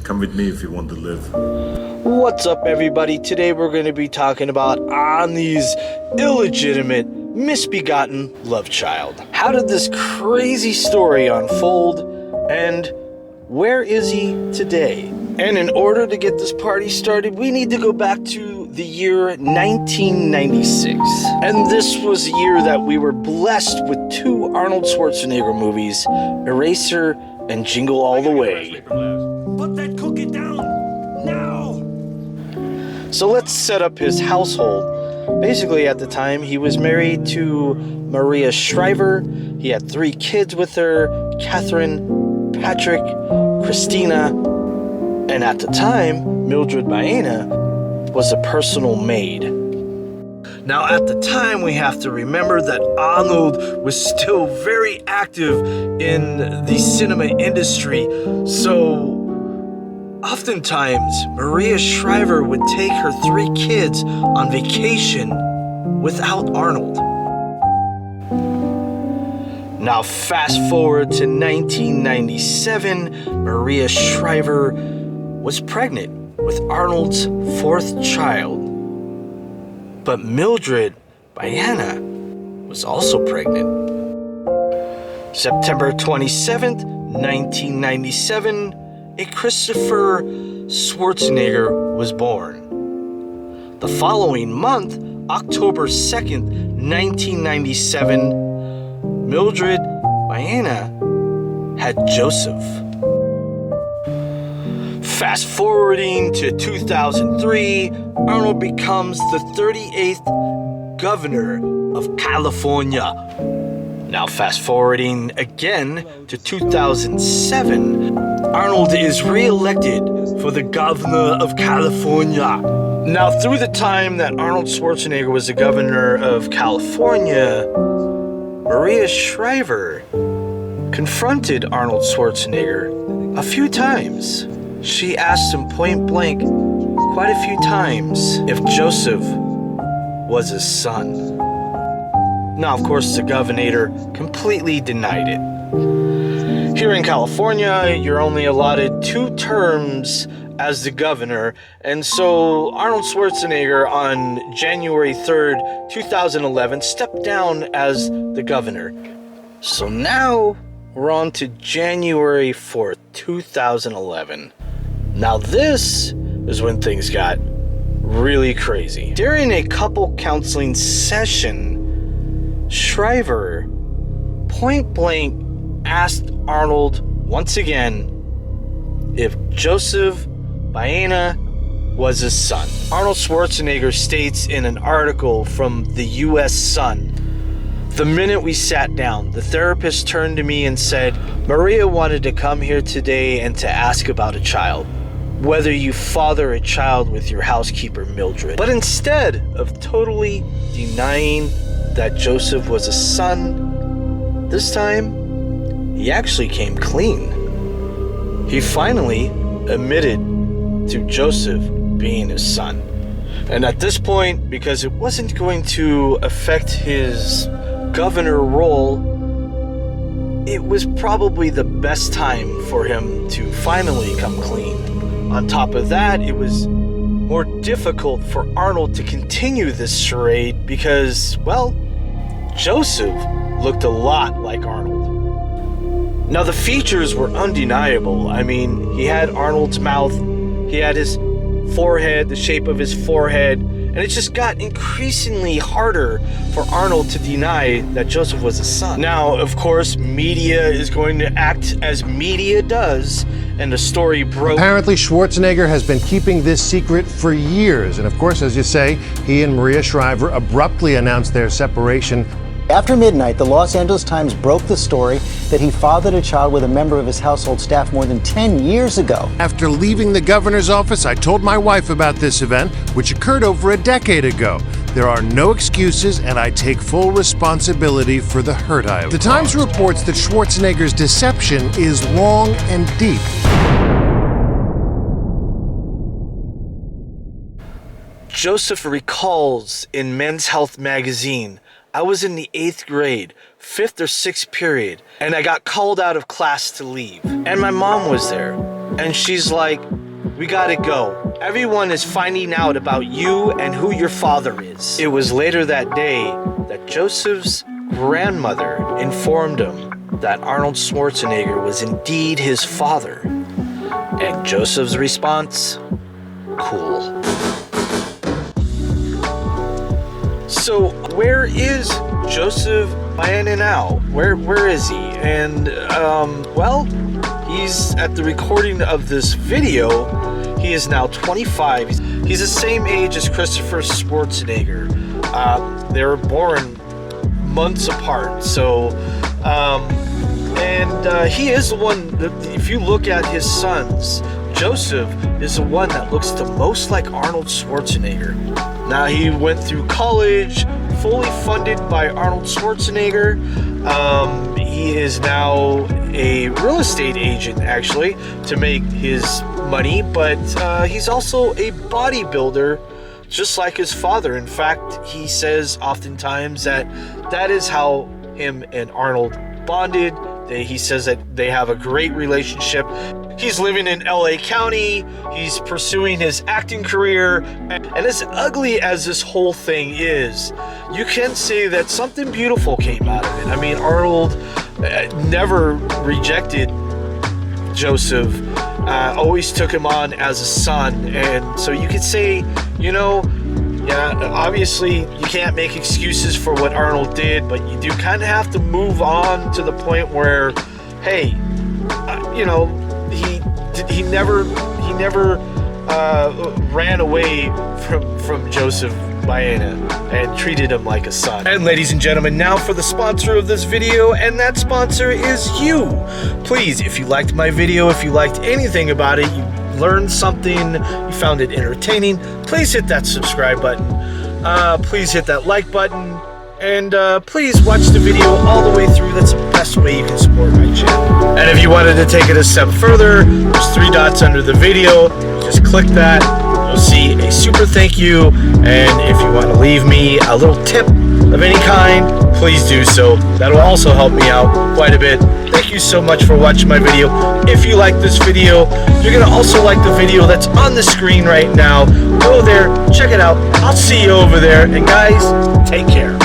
Come with me if you want to live. What's up, everybody? Today we're going to be talking about Annie's illegitimate, misbegotten love child. How did this crazy story unfold, and where is he today? And in order to get this party started, we need to go back to the year 1996. And this was the year that we were blessed with two Arnold Schwarzenegger movies, Eraser and Jingle All the Way. Put that cookie down, now! So let's set up his household. Basically, at the time, he was married to Maria Shriver. He had 3 kids with her, Catherine, Patrick, Christina, and at the time, Mildred Baena was a personal maid. Now, at the time, we have to remember that Arnold was still very active in the cinema industry, so oftentimes, Maria Shriver would take her 3 kids on vacation without Arnold. Now, fast forward to 1997, Maria Shriver was pregnant with Arnold's 4th child. But Mildred Baena was also pregnant. September 27th, 1997, a Christopher Schwarzenegger was born. The following month, October 2nd, 1997, Mildred Baena had Joseph. Fast forwarding to 2003, Arnold becomes the 38th governor of California. Now fast forwarding again to 2007, Arnold is re-elected for the governor of California. Now, through the time that Arnold Schwarzenegger was the governor of California, Maria Shriver confronted Arnold Schwarzenegger a few times. She asked him point blank quite a few times if Joseph was his son. Now, of course, the governor completely denied it. Here in California, you're only allotted 2 terms as the governor, and so Arnold Schwarzenegger on January 3rd, 2011 stepped down as the governor. So now we're on to January 4th, 2011. Now this is when things got really crazy. During a couple counseling session, Shriver point blank asked Arnold once again if Joseph Baena was his son. Arnold Schwarzenegger states in an article from the U.S. Sun, "The minute we sat down, the therapist turned to me and said, 'Maria wanted to come here today and to ask about a child, whether you father a child with your housekeeper, Mildred.' But instead of totally denying that Joseph was a son, this time, he actually came clean. He finally admitted to Joseph being his son. And at this point, because it wasn't going to affect his governor role, it was probably the best time for him to finally come clean. On top of that, it was more difficult for Arnold to continue this charade because, well, Joseph looked a lot like Arnold. Now, the features were undeniable. I mean, he had Arnold's mouth, he had his forehead, the shape of his forehead, and it just got increasingly harder for Arnold to deny that Joseph was his son. Now, of course, media is going to act as media does, and the story broke. Apparently, Schwarzenegger has been keeping this secret for years. And of course, as you say, he and Maria Shriver abruptly announced their separation. After midnight, the Los Angeles Times broke the story that he fathered a child with a member of his household staff more than 10 years ago. After leaving the governor's office, I told my wife about this event, which occurred over a decade ago. There are no excuses, and I take full responsibility for the hurt I have caused. The Times reports that Schwarzenegger's deception is long and deep. Joseph recalls in Men's Health magazine, "I was in the 8th grade 5th or 6th period, and I got called out of class to leave. And my mom was there, and she's like, "We gotta go. Everyone is finding out about you and who your father is." It was later that day that Joseph's grandmother informed him that Arnold Schwarzenegger was indeed his father. And Joseph's response? Cool. So where is Joseph Baena now? Where is he? And well, he's at the recording of this video. He is now 25. He's the same age as Christopher Schwarzenegger. They were born months apart. So, he is the one that, if you look at his sons, Joseph is the one that looks the most like Arnold Schwarzenegger. Now, he went through college, fully funded by Arnold Schwarzenegger. He is now a real estate agent, actually, to make his money, but he's also a bodybuilder, just like his father. In fact, he says oftentimes that is how him and Arnold bonded. He says that they have a great relationship. He's living in LA County. He's pursuing his acting career. And as ugly as this whole thing is, you can say that something beautiful came out of it. I mean, Arnold never rejected Joseph, always took him on as a son. And so you could say, you know, yeah, obviously you can't make excuses for what Arnold did, but you do kind of have to move on to the point where, hey, you know, he never ran away from Joseph Baena and treated him like a son. And ladies and gentlemen, now for the sponsor of this video, and that sponsor is you. Please, if you liked my video, if you liked anything about it, you learned something, you found it entertaining, please hit that subscribe button, please hit that like button, and please watch the video all the way through. That's the best way you can support my channel. And if you wanted to take it a step further, there's 3 dots under the video. Just click that. You'll see a super thank you. And if you want to leave me a little tip of any kind, please do so. That'll also help me out quite a bit. Thank you so much for watching my video. If you like this video, you're going to also like the video that's on the screen right now. Go there, check it out. I'll see you over there. And guys, take care.